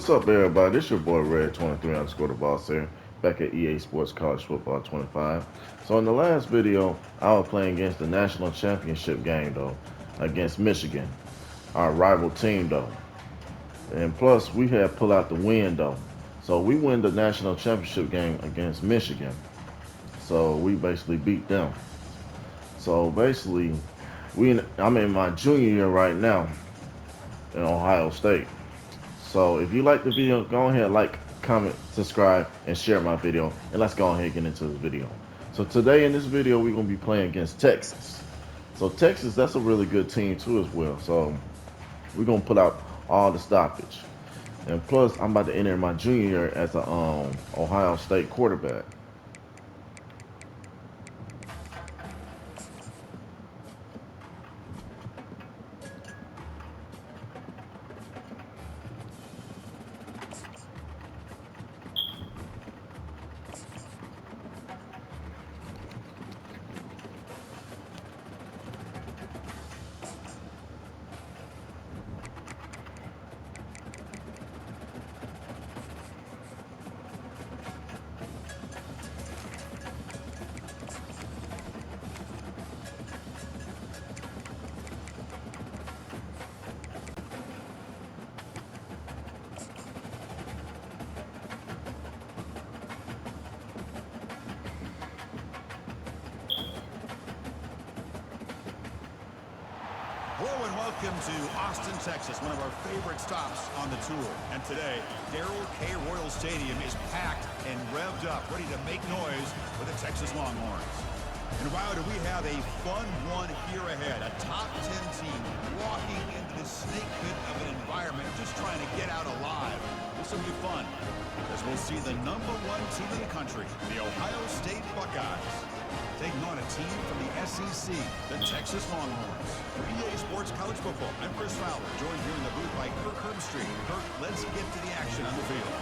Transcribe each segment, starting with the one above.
What's up, everybody? This your boy Red 23 underscore the boss here, back at EA Sports College Football 25. So in the last video, I was playing against the national championship game though, against Michigan, our rival team though. And plus, we had pull out the win though. So we win the national championship game against Michigan. So we basically beat them. So basically, I'm in my junior year right now in Ohio State. So if you like the video, go ahead, like, comment, subscribe, and share my video. And let's go ahead and get into this video. So today in this video, we're going to be playing against Texas. So Texas, that's a really good team too as well. So we're going to put out all the stoppage. And plus, I'm about to enter my junior year as a Ohio State quarterback. Hello and welcome to Austin, Texas, one of our favorite stops on the tour. And today, Darrell K. Royal Stadium is packed and revved up, ready to make noise with the Texas Longhorns. And wow, do we have a fun one here ahead. A top 10 team walking into this snake pit of an environment, just trying to get out alive. This will be fun, as we'll see the #1 team in the country, the Ohio State Buckeyes, taking on a team from the SEC, the Texas Longhorns. For EA Sports College Football, I'm Chris Fowler, joined here in the booth by Kirk Herbstreit. Kirk, let's get to the action on the field.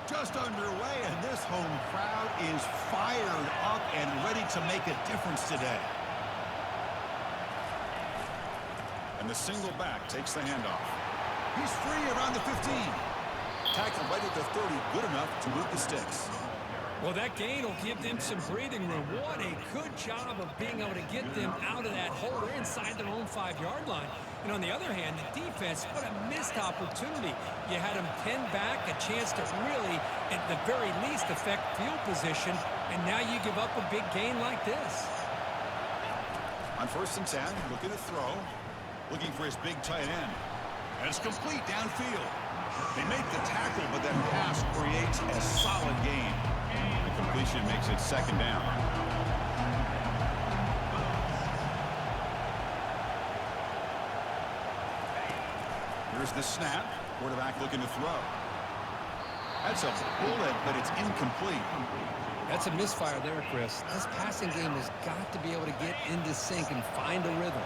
Just underway, and this home crowd is fired up and ready to make a difference today. And the single back takes the handoff. He's free around the 15. Tackle right at the 30, good enough to move the sticks. Well, that gain will give them some breathing room. What a good job of being able to get them out of that hole. They're inside their own 5-yard line. And on the other hand, the defense, what a missed opportunity. You had them pinned back, a chance to really, at the very least, affect field position. And now you give up a big gain like this. On 1st and 10, looking to throw. Looking for his big tight end. And it's complete downfield. They make the tackle, but that pass creates a solid gain. The completion makes it 2nd down. Here's the snap. Quarterback looking to throw. That's a bullet, but it's incomplete. That's a misfire there, Chris. This passing game has got to be able to get into sync and find a rhythm.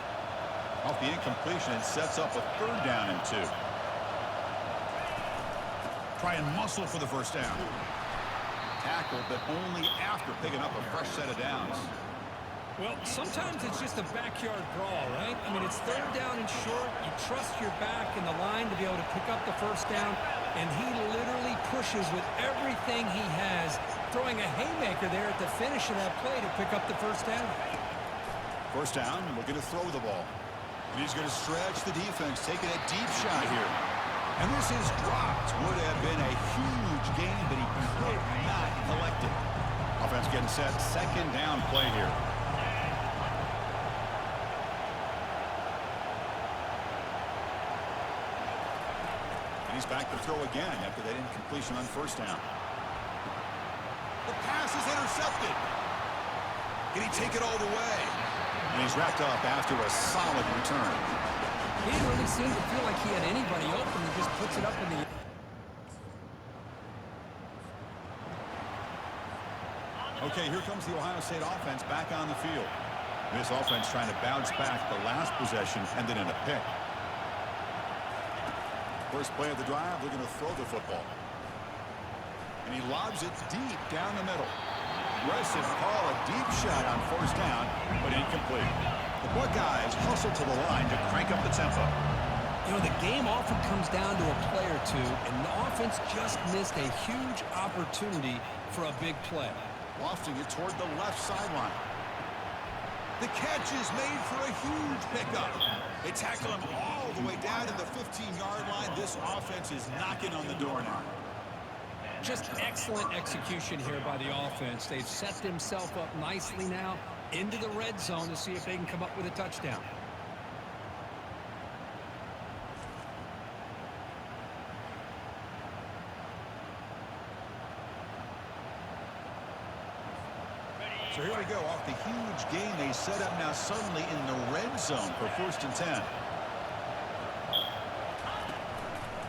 Off the incompletion, it sets up a 3rd down and 2. Try and muscle for the 1st down. Tackle, but only after picking up a fresh set of downs. Well, sometimes it's just a backyard brawl, right? I mean, it's 3rd down and short. You trust your back in the line to be able to pick up the 1st down, and he literally pushes with everything he has, throwing a haymaker there at the finish of that play to pick up the 1st down. 1st down, looking to throw the ball. And he's going to stretch the defense, taking a deep shot here. And this is dropped. Would have been a huge gain, but he could not collect it. Offense getting set. 2nd down play here. And he's back to throw again after that incompletion on 1st down. The pass is intercepted. Can he take it all the way? And he's wrapped up after a solid return. He didn't really seem to feel like he had anybody open. He just puts it up in the air. Okay, here comes the Ohio State offense back on the field. This offense trying to bounce back. The last possession ended in a pick. First play of the drive, looking to throw the football. And he lobs it deep down the middle. aggressive call, a deep shot on first down, but incomplete. The Buckeyes hustle to the line to crank up the tempo. You know, the game often comes down to a play or two, and the offense just missed a huge opportunity for a big play. Lofting it toward the left sideline. The catch is made for a huge pickup. They tackle him all the way down to the 15-yard line. This offense is knocking on the door now. Just excellent execution here by the offense. They've set themselves up nicely now into the red zone to see if they can come up with a touchdown. So here we go, off the huge gain they set up now suddenly in the red zone for 1st and 10.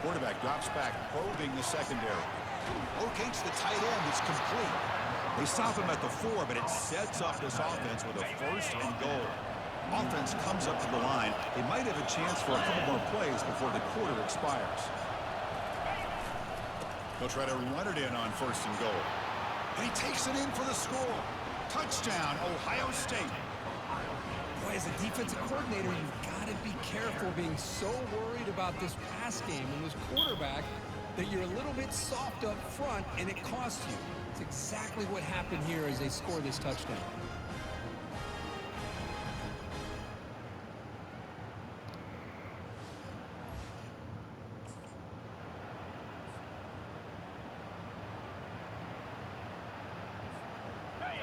Quarterback drops back, probing the secondary. Locates the tight end, it's complete. They stop him at the 4, but it sets up this offense with a 1st and goal. Offense comes up to the line. They might have a chance for a couple more plays before the quarter expires. They'll try to run it in on 1st and goal. And he takes it in for the score. Touchdown, Ohio State. Boy, as a defensive coordinator, you've got to be careful being so worried about this pass game and this quarterback that you're a little bit soft up front and it costs you. It's exactly what happened here as they score this touchdown.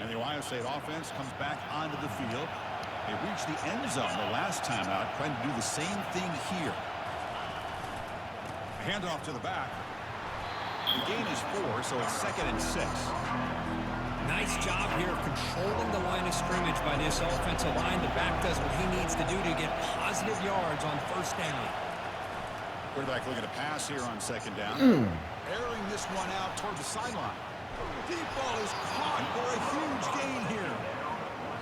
And the Ohio State offense comes back onto the field. They reached the end zone the last time out, trying to do the same thing here. Handoff to the back. The gain is 4, so it's 2nd and 6. Nice job here of controlling the line of scrimmage by this offensive line. The back does what he needs to do to get positive yards on 1st down. Quarterback looking to pass here on 2nd down. Airing this one out toward the sideline. Deep ball is caught for a huge gain here.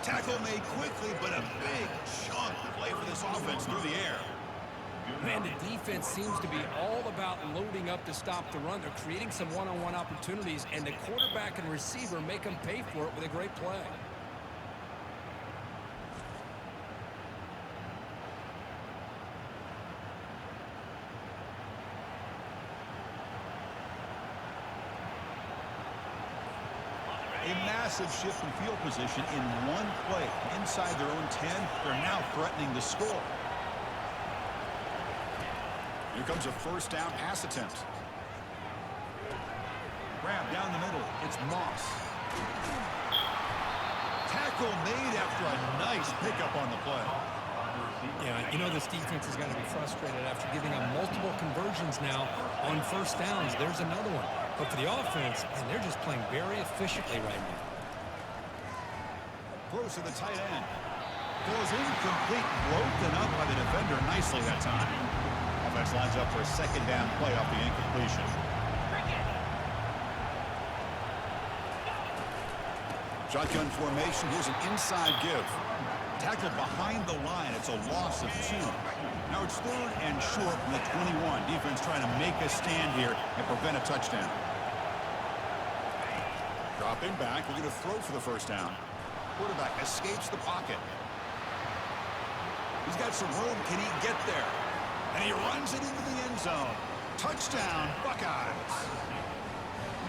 Tackle made quickly, but a big chunk play for this offense through the air. Man, the defense seems to be all about loading up to stop the run. They're creating some one-on-one opportunities, and the quarterback and receiver make them pay for it with a great play. A massive shift in field position in one play. Inside their own 10, they're now threatening to score. Here comes a 1st down pass attempt. Grab down the middle. It's Moss. Tackle made after a nice pickup on the play. Yeah, you know this defense is going to be frustrated after giving them multiple conversions now on 1st downs. There's another one. But for the offense, and they're just playing very efficiently right now. Throws to the tight end. Goes incomplete, broken up by the defender nicely that time. Offense lines up for a 2nd down play off the incompletion. Shotgun formation. Here's an inside give. Tackled behind the line. It's a loss of 2. Now it's 3rd and short from the 21. Defense trying to make a stand here and prevent a touchdown. Dropping back, looking to throw for the 1st down. Quarterback escapes the pocket. He's got some room. Can he get there? And he runs it into the end zone. Touchdown, Buckeyes.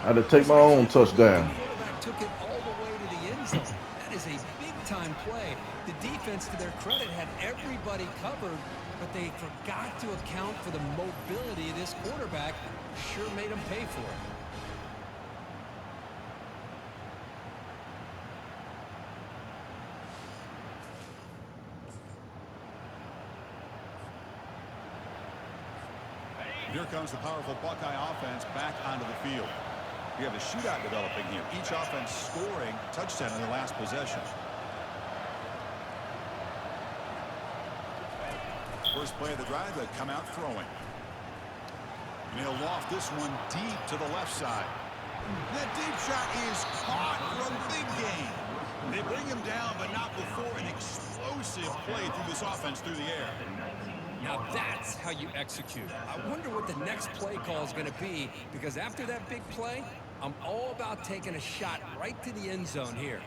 I had to take my own touchdown. The quarterback took it all the way to the end zone. That is a big-time play. The defense, to their credit, had everybody covered, but they forgot to account for the mobility of this quarterback. Sure made him pay for it. Here comes the powerful Buckeye offense back onto the field. We have a shootout developing here. Each offense scoring a touchdown in their last possession. First play of the drive, they come out throwing. And he'll loft this one deep to the left side. That deep shot is caught for a big gain. They bring him down, but not before an explosive play through this offense through the air. Now that's how you execute. I wonder what the next play call is going to be, because after that big play, I'm all about taking a shot right to the end zone here.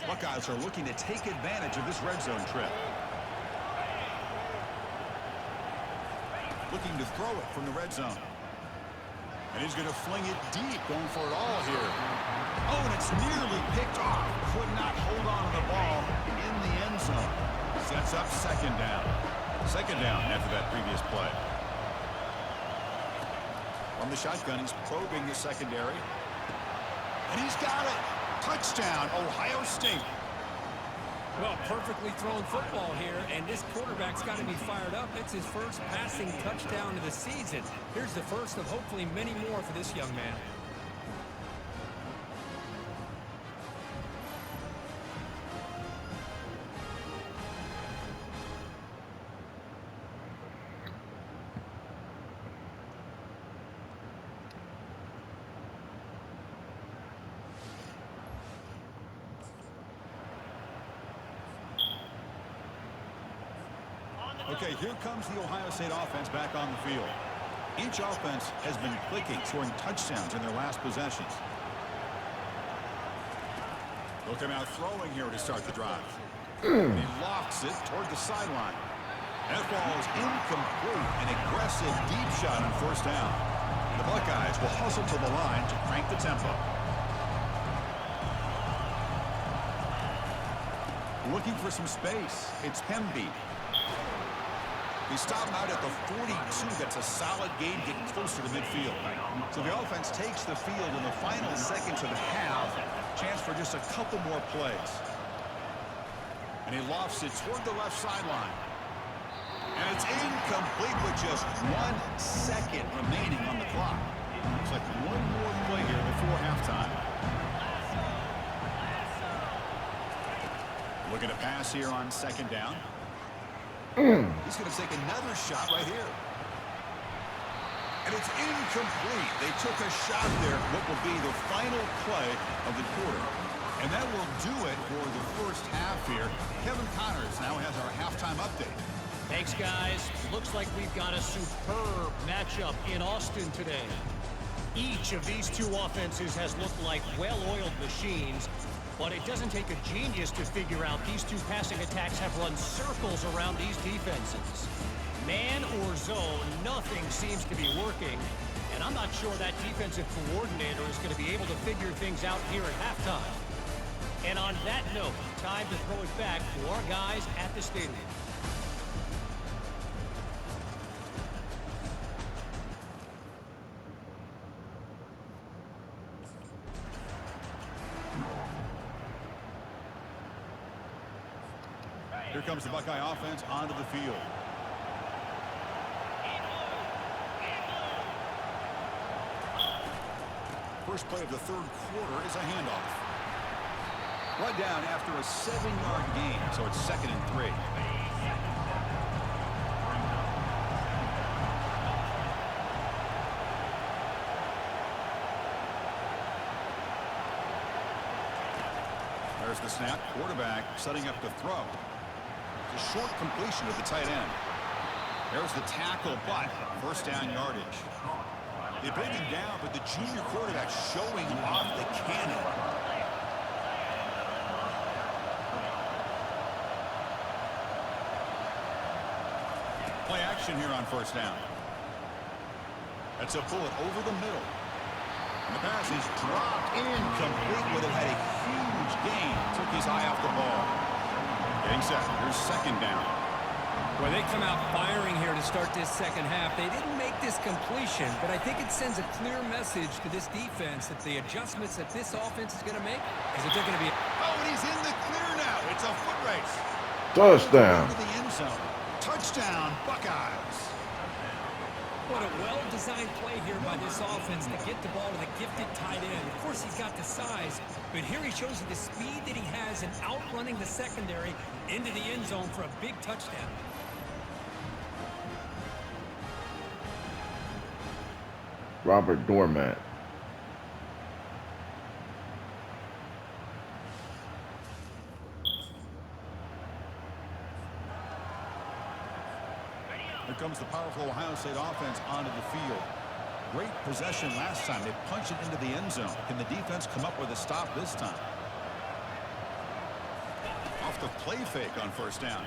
Buckeyes are looking to take advantage of this red zone trip. Looking to throw it from the red zone. And he's going to fling it deep, going for it all here. Oh, and it's nearly picked off. Could not hold on to the ball in the end zone. Sets up second down. Second down after that previous play. From the shotgun, he's probing the secondary. And he's got it. Touchdown, Ohio State. Well, perfectly thrown football here, and this quarterback's got to be fired up. It's his first passing touchdown of the season. Here's the first of hopefully many more for this young man. Okay, here comes the Ohio State offense back on the field. Each offense has been clicking, scoring touchdowns in their last possessions. Look at him out throwing here to start the drive. He lofts it toward the sideline. That ball is incomplete. An aggressive deep shot on first down. The Buckeyes will hustle to the line to crank the tempo. Looking for some space. It's Hemby. He stopped out at the 42. That's a solid gain, getting closer to midfield. So the offense takes the field in the final seconds of the half. Chance for just a couple more plays. And he lofts it toward the left sideline. And it's incomplete with just 1 second remaining on the clock. Looks like one more play here before halftime. Looking to pass here on second down. He's going to take another shot right here. And it's incomplete. They took a shot there, what will be the final play of the quarter. And that will do it for the first half here. Kevin Connors now has our halftime update. Thanks, guys. Looks like we've got a superb matchup in Austin today. Each of these two offenses has looked like well-oiled machines, but it doesn't take a genius to figure out these two passing attacks have run circles around these defenses. Man or zone, nothing seems to be working, and I'm not sure that defensive coordinator is going to be able to figure things out here at halftime. And on that note, time to throw it back to our guys at the stadium. Here comes the Buckeye offense onto the field. First play of the third quarter is a handoff. Right down after a 7-yard gain, so it's 2nd and 3. There's the snap. Quarterback setting up to throw. A short completion to the tight end. There's the tackle, but first down yardage. They bring him down, but the junior quarterback showing off the cannon. Play action here on first down. That's a bullet over the middle. And the pass is dropped incomplete. Would have had a huge gain. Took his eye off the ball. Getting set. Here's second down. Well, they come out firing here to start this second half. They didn't make this completion, but I think it sends a clear message to this defense that the adjustments that this offense is going to make is that they're going to be... Oh, and he's in the clear now. It's a foot race. Touchdown. Into the end zone. Touchdown, Buckeyes. What a well-designed play here by this offense to get the ball to the gifted tight end. Of course, he's got the size, but here he shows you the speed that he has in outrunning the secondary into the end zone for a big touchdown. Robert Dormat. Here comes the powerful Ohio State offense onto the field. Great possession last time. They punched it into the end zone. Can the defense come up with a stop this time? Off the play fake on first down.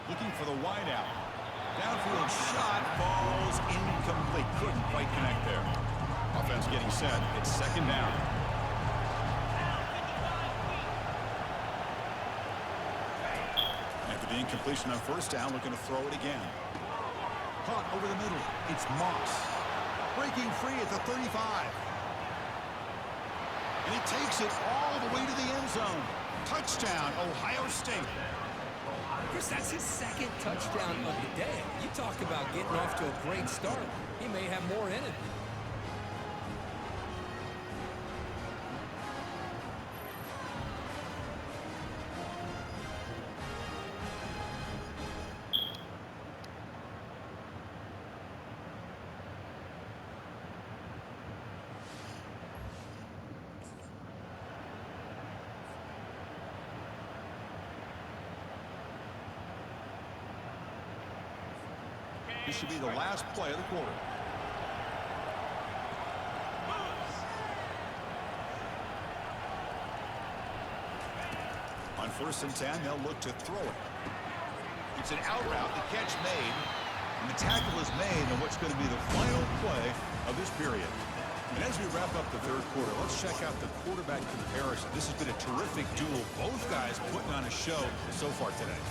Looking for the wideout. Downfield shot falls incomplete. Couldn't quite connect there. Offense getting set. It's second down. After the incompletion on first down, looking to throw it again. Caught over the middle. It's Moss. Breaking free at the 35. And he takes it all the way to the end zone. Touchdown, Ohio State. Chris, that's his second touchdown of the day. You talk about getting off to a great start. He may have more in it. This should be the last play of the quarter. On first and 10, they'll look to throw it. It's an out route, the catch made, and the tackle is made on what's going to be the final play of this period. And as we wrap up the third quarter, let's check out the quarterback comparison. This has been a terrific duel. Both guys putting on a show so far today.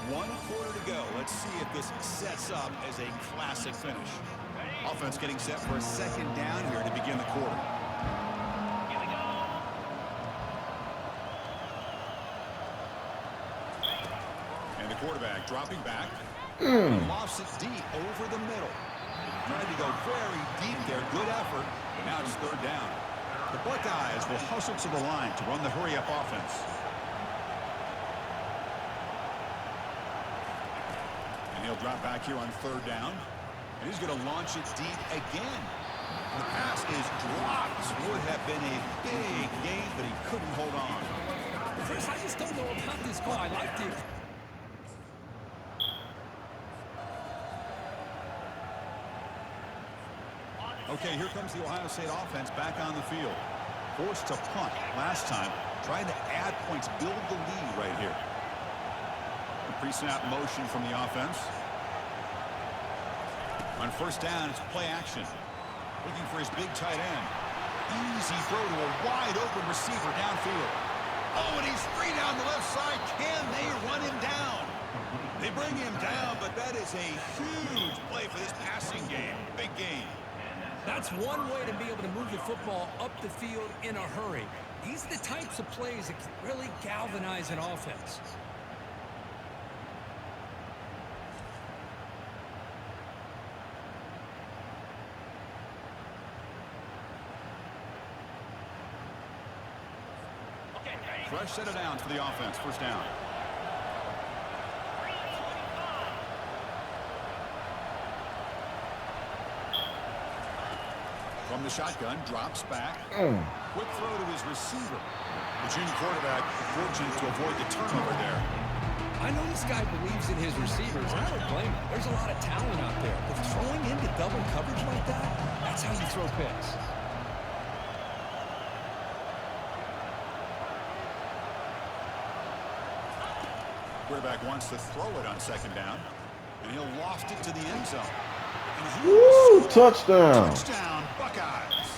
One quarter to go. Let's see if this sets up as a classic finish. Offense getting set for a second down here to begin the quarter. And the quarterback dropping back. Lofts it deep over the middle. Tried to go very deep there. Good effort. But now it's third down. The Buckeyes will hustle to the line to run the hurry-up offense. He'll drop back here on third down. And he's going to launch it deep again. The pass is dropped. Would have been a big gain, but he couldn't hold on. Chris, I just don't know about this call. I liked it. Okay, here comes the Ohio State offense back on the field. Forced to punt last time. Trying to add points, build the lead right here. Pre-snap motion from the offense. On first down, it's play action. Looking for his big tight end. Easy throw to a wide-open receiver downfield. Oh, and he's free down the left side. Can they run him down? They bring him down, but that is a huge play for this passing game. Big game. That's one way to be able to move the football up the field in a hurry. These are the types of plays that can really galvanize an offense. Fresh set of downs for the offense. First down. From the shotgun, drops back. Quick throw to his receiver. The junior quarterback fortunate to avoid the turnover there. I know this guy believes in his receivers, and I don't blame him. There's a lot of talent out there. But throwing into double coverage like that, that's how you throw picks. Quarterback wants to throw it on second down, and he'll loft it to the end zone. Woo! Touchdown! Touchdown, Buckeyes.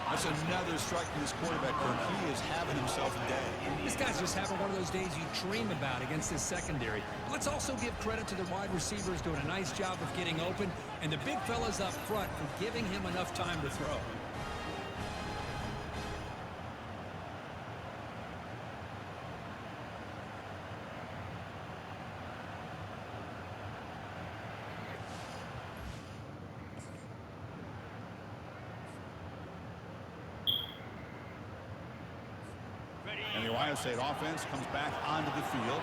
That's another strike from this quarterback, Kirk. He is having himself a day. This guy's just having one of those days you dream about against this secondary. But let's also give credit to the wide receivers doing a nice job of getting open, and the big fellas up front for giving him enough time to throw. And the Ohio State offense comes back onto the field.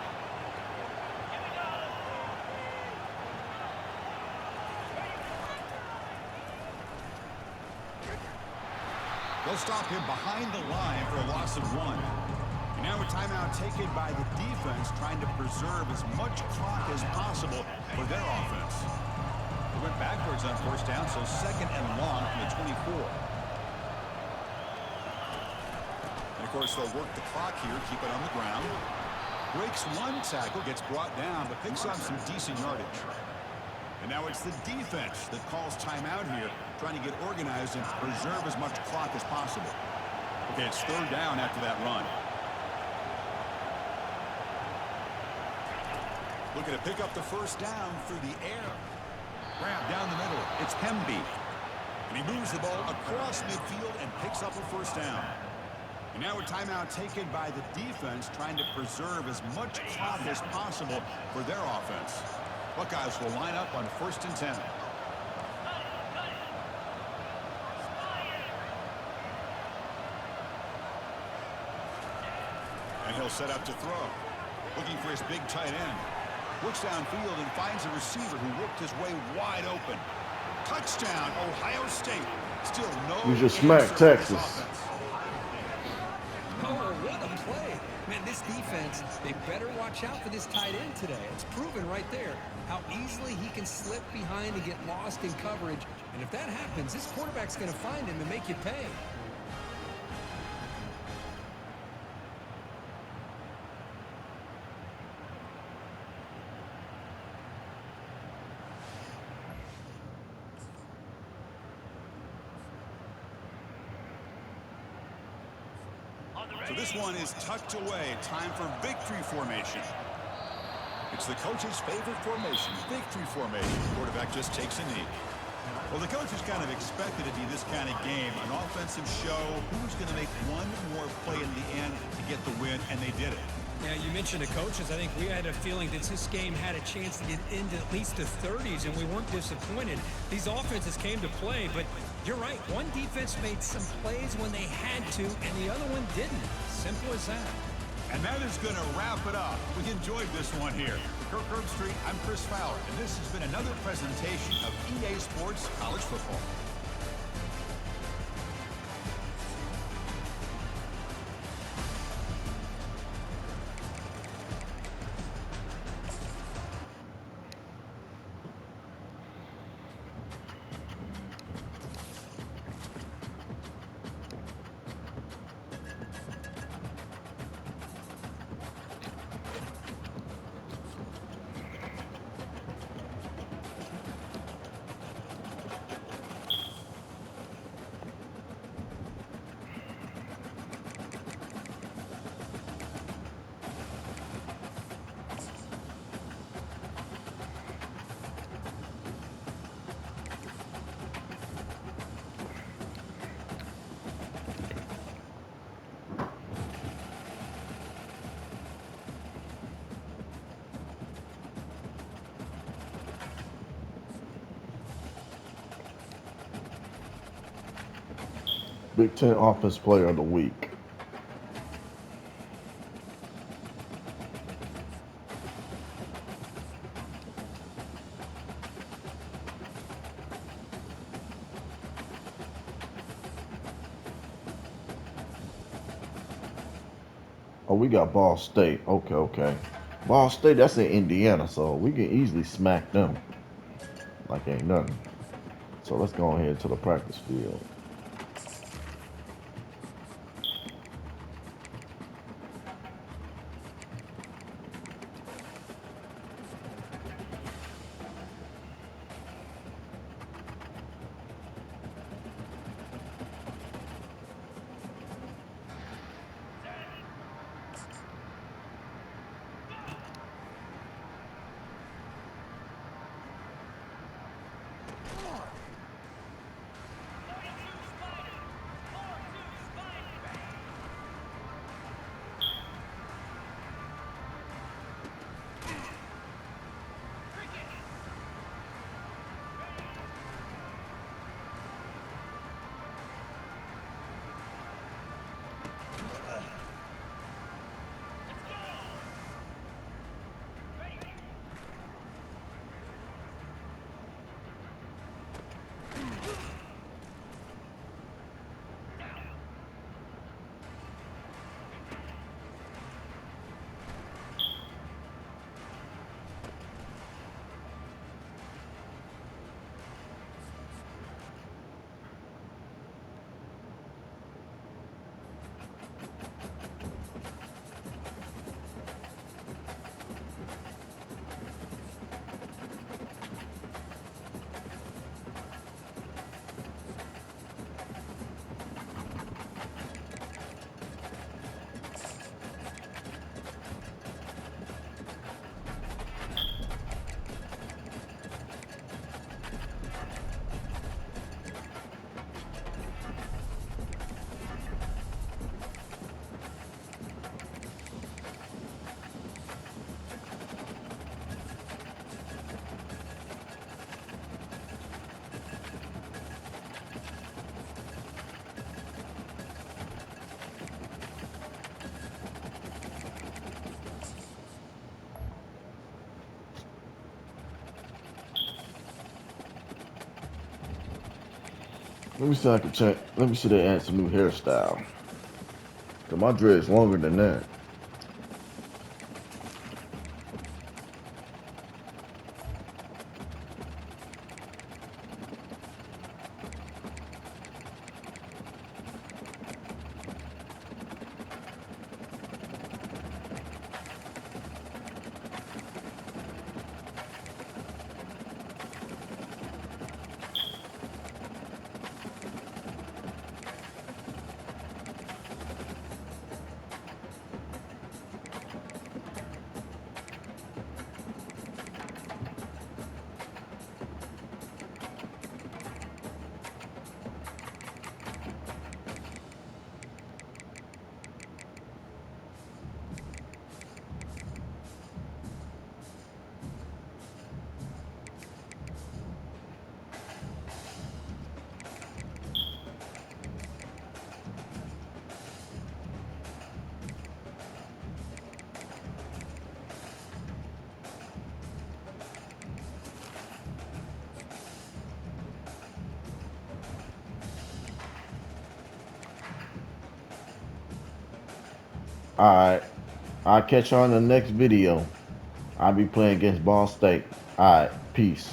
They'll stop him behind the line for a loss of 1. And now a timeout taken by the defense, trying to preserve as much clock as possible for their offense. They went backwards on first down, so 2nd and long from the 24. And of course, they'll work the clock here, keep it on the ground. Breaks one tackle, gets brought down, but picks up some decent yardage. And now it's the defense that calls timeout here, trying to get organized and preserve as much clock as possible. Okay, it's 3rd down after that run. Looking to pick up the first down through the air. Grab down the middle. It's Hemby. And he moves the ball across midfield and picks up a first down. And now a timeout taken by the defense, trying to preserve as much clock as possible for their offense. Buckeyes will line up on 1st and 10. And he'll set up to throw. Looking for his big tight end. Looks downfield and finds a receiver who worked his way wide open. Touchdown, Ohio State. Still no You just answer smacked for this Texas. offense. Oh, what a play. Man, this defense, they better watch out for this tight end today. It's proven right there how easily he can slip behind and get lost in coverage. And if that happens, this quarterback's going to find him and make you pay. So this one is tucked away. Time for victory formation. It's the coach's favorite formation, victory formation. Quarterback just takes a knee. Well, the coaches kind of expected it to be this kind of game, an offensive show. Who's going to make one more play in the end to get the win, and they did it. Yeah, you mentioned the coaches. I think we had a feeling that this game had a chance to get into at least the 30s, and we weren't disappointed. These offenses came to play, but you're right. One defense made some plays when they had to, and the other one didn't. Simple as that. And that is going to wrap it up. We enjoyed this one here. For Kirk Herbstreit, I'm Chris Fowler, and this has been another presentation of EA Sports College Football. Big Ten Offense Player of the Week. Oh, we got Ball State. Okay. Ball State, that's in Indiana, so we can easily smack them like ain't nothing. So let's go ahead to the practice field. Let me see if I can check. Let me see they add some new hairstyle. Cause my dread's longer than that. Alright. I'll catch you on the next video. I'll be playing against Ball State. Alright. Peace.